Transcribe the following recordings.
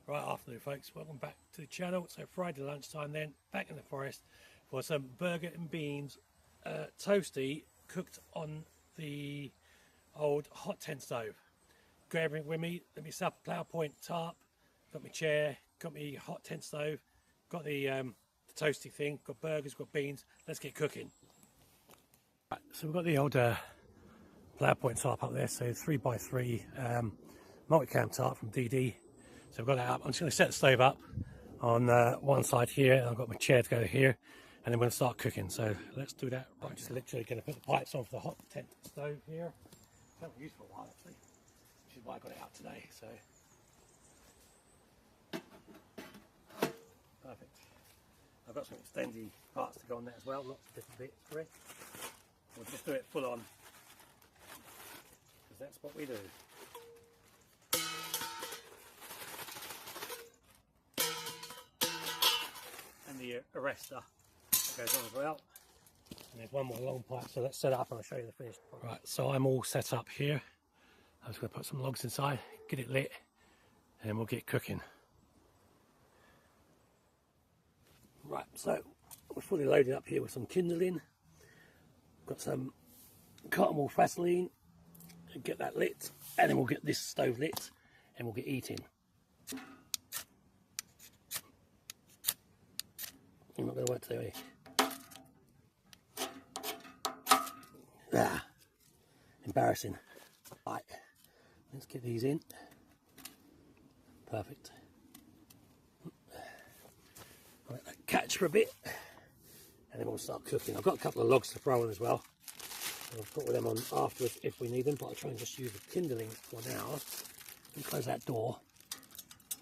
Right afternoon, folks. Welcome back to the channel. So Friday lunchtime then, back in the forest for some burger and beans toasty cooked on the old hot tent stove. Got everything with me. Let me set up a plough point tarp, got my chair, got my hot tent stove, got the toasty thing, got burgers, got beans. Let's get cooking. Right, so we've got the old plough point tarp up there, so 3x3 multi-cam tarp from DD. So I've got that up. I'm just going to set the stove up on one side here, and I've got my chair to go here, and then we're going to start cooking. So let's do that. I'm just literally going to put the pipes on for the hot tent stove here. It's haven't used for a while actually, which is why I got it out today. So perfect. I've got some extendy parts to go on there as well, lots of different bits for it. We'll just do it full on, because that's what we do. And the arrestor that goes on as well. And there's one more long pipe, so let's set it up and I'll show you the finished product. Right, so I'm all set up here. I'm just going to put some logs inside, get it lit, and then we'll get cooking. Right, so we're fully loaded up here with some kindling. Got some cotton wool Vaseline, and get that lit, and then we'll get this stove lit, and we'll get eating. You're not going to work today, are you? Ah, embarrassing. Right, let's get these in. Perfect. I'll let that catch for a bit, and then we'll start cooking. I've got a couple of logs to throw on as well. I'll put them on afterwards if we need them, but I'll try and just use the kindling for now. And close that door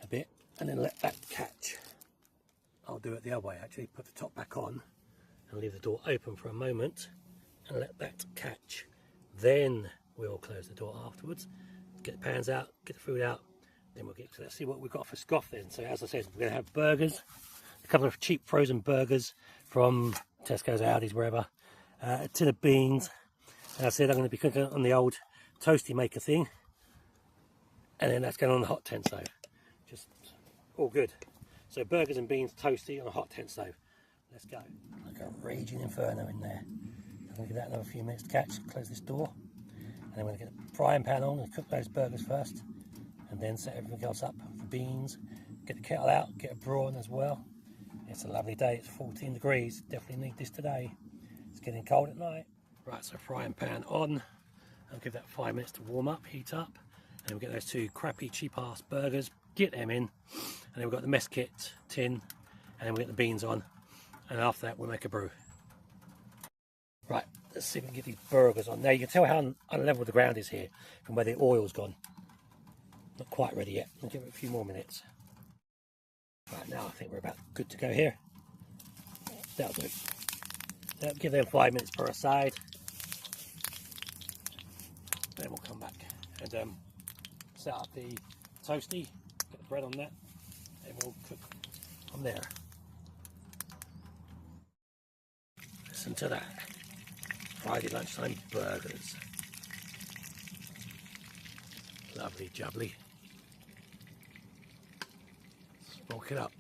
a bit, and then let that catch. I'll do it the other way actually, put the top back on and leave the door open for a moment and let that catch. Then we'll close the door afterwards, get the pans out, get the food out, then we'll get to let's see what we've got for scoff then. So as I said, we're going to have burgers, a couple of cheap frozen burgers from Tesco's, Aldi's, wherever, a tin of beans. As I said, I'm going to be cooking on the old toasty maker thing, and then that's going on the hot tent stove. Just all good. So burgers and beans toasty on a hot tent stove. Let's go. Like a raging inferno in there. I'm going to give that another few minutes to catch. Close this door. And then I'm going to get the frying pan on and cook those burgers first. And then set everything else up. The beans. Get the kettle out. Get a brew on as well. It's a lovely day. It's 14 degrees. Definitely need this today. It's getting cold at night. Right, so frying pan on. I'll give that 5 minutes to warm up, heat up. And we'll get those two crappy cheap ass burgers. Get them in. And then we've got the mess kit tin, and then we'll get the beans on, and after that we'll make a brew. Right, let's see if we can get these burgers on. Now you can tell how unlevel the ground is here from where the oil's gone. Not quite ready yet. I'll give it a few more minutes. Right, now I think we're about good to go here. That'll do. That'll give them 5 minutes per side. Then we'll come back and set up the toasty, get the bread on that, and we'll cook from there. Listen to that. Friday lunchtime burgers. Lovely jubbly. Smoke it up.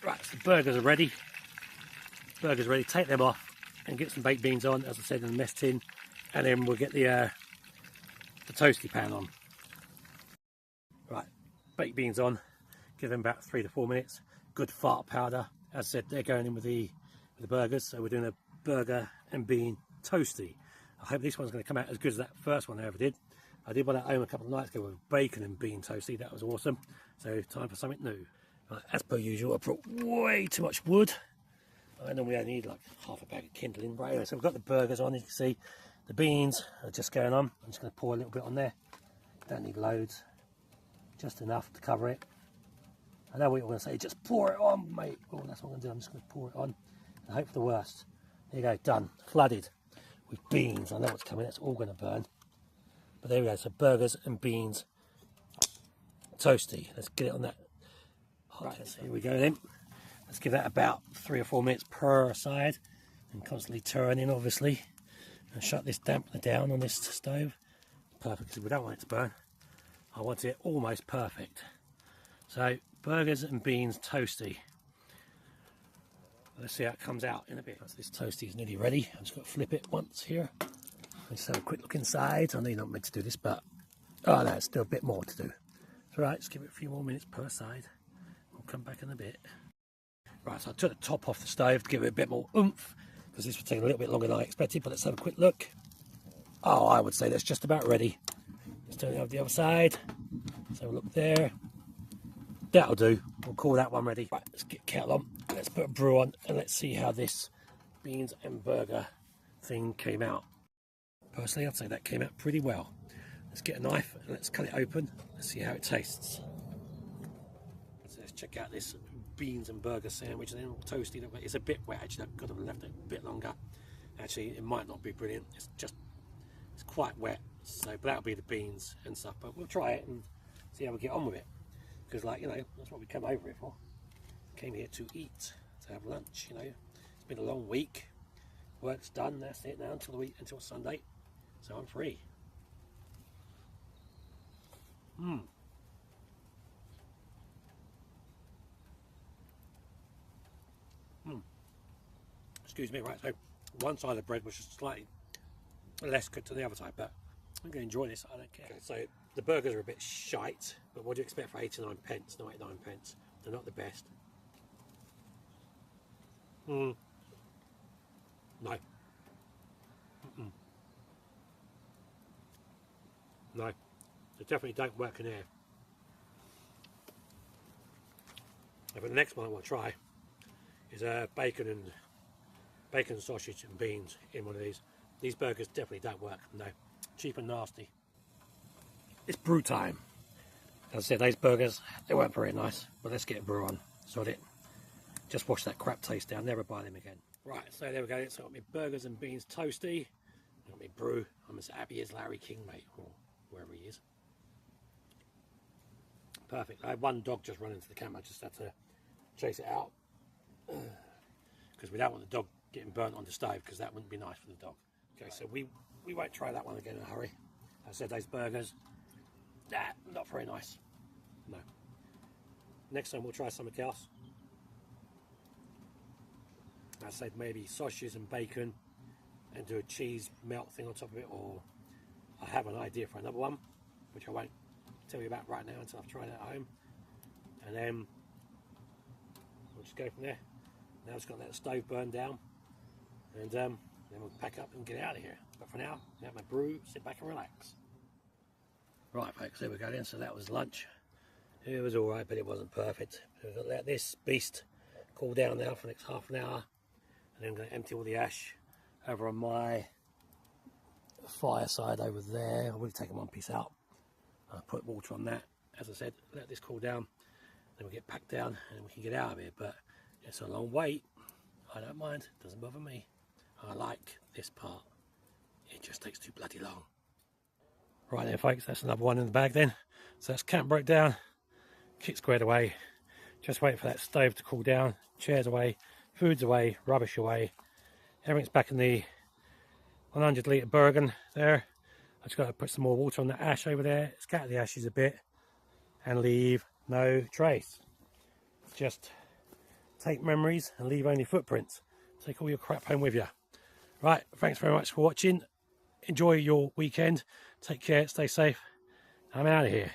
Right, so the burgers are ready. Burgers ready. Take them off and get some baked beans on, as I said, in the mess tin, and then we'll get the toasty pan on. Right, baked beans on. Give them about 3 to 4 minutes. Good fart powder. As I said, they're going in with the burgers, so we're doing a burger and bean toasty. I hope this one's going to come out as good as that first one I ever did. I did one at home a couple of nights ago with bacon and bean toasty. That was awesome. So time for something new. Right, as per usual, I brought way too much wood. I normally only need like half a bag of kindling. Right, anyway, so we've got the burgers on. You can see the beans are just going on. I'm just going to pour a little bit on there. Don't need loads. Just enough to cover it. I know what you're going to say. Just pour it on, mate. Oh, that's what I'm going to do. I'm just going to pour it on and hope for the worst. There you go. Done. Flooded with beans. I know what's coming. That's all going to burn. But there we go. So burgers and beans toastie. Let's get it on that hot. Right, so here we go then. Let's give that about 3 or 4 minutes per side, and constantly turning, obviously, and shut this dampener down on this stove. Perfect, because we don't want it to burn. I want it almost perfect. So burgers and beans toastie. Let's see how it comes out in a bit. This toastie is nearly ready. I'm just going to flip it once here. Let's have a quick look inside. I know you're not meant to do this, but oh no, it's still a bit more to do. It's alright, just give it a few more minutes per side. We'll come back in a bit. Right, so I took the top off the stove to give it a bit more oomph, because this was taking a little bit longer than I expected, but let's have a quick look. Oh, I would say that's just about ready. Let's turn it over the other side. Let's have a look there. That'll do. We'll call that one ready. Right, let's get kettle on. Let's put a brew on, and let's see how this beans and burger thing came out. Personally, I'd say that came out pretty well. Let's get a knife and let's cut it open. Let's see how it tastes. So let's check out this beans and burger sandwich. And then toasty. It's a bit wet actually. I could have left it a bit longer. Actually, it might not be brilliant. It's quite wet. So, but that'll be the beans and stuff. But we'll try it and see how we get on with it. Because, like, you know, that's what we come over here for. Came here to eat, to have lunch. You know, it's been a long week. Work's done. That's it now until Sunday. So I'm free. Excuse me, right, so one side of the bread was just slightly less cooked than the other side, but I'm going to enjoy this, I don't care. Okay, so the burgers are a bit shite, but what do you expect for 89 pence, 99 pence? They're not the best. No. No, they definitely don't work in here. But the next one I want to try is bacon, sausage and beans in one of these. These burgers definitely don't work, no. Cheap and nasty. It's brew time. As I said, those burgers, they weren't very nice, but let's get a brew on. Sod it. Just wash that crap taste down, never buy them again. Right, so there we go. So I've got my burgers and beans toastie. I've got my brew. I'm as happy as Larry King, mate, or wherever he is. Perfect. I had one dog just run into the camera. I just had to chase it out. Because we don't want the dog getting burnt on the stove, because that wouldn't be nice for the dog. Okay, so we won't try that one again in a hurry. I said those burgers, not very nice. No. Next time we'll try something else. I said maybe sausages and bacon and do a cheese melt thing on top of it, or I have an idea for another one, which I won't tell you about right now until I've tried it at home. And then we'll just go from there. Now it's got that stove burned down, and then we'll pack up and get out of here. But for now, have my brew, sit back and relax. Right folks, there we go then. So that was lunch. It was alright, but it wasn't perfect. So we've got to let this beast cool down now for the next half an hour, and then I'm going to empty all the ash over on my fireside over there. I would have taken one piece out. I'll put water on that. As I said, let this cool down, then we'll get packed down and we can get out of here. But it's a long wait. I don't mind, doesn't bother me. I like this part. It just takes too bloody long. Right then folks, that's another one in the bag then. So that's camp broke down, kit squared away. Just wait for that stove to cool down, chairs away, food's away, rubbish away. Everything's back in the 100 litre Bergen there. I just got to put some more water on the ash over there, scatter the ashes a bit, and leave no trace. Just take memories and leave only footprints. Take all your crap home with you. Right, thanks very much for watching. Enjoy your weekend. Take care, stay safe. I'm out of here.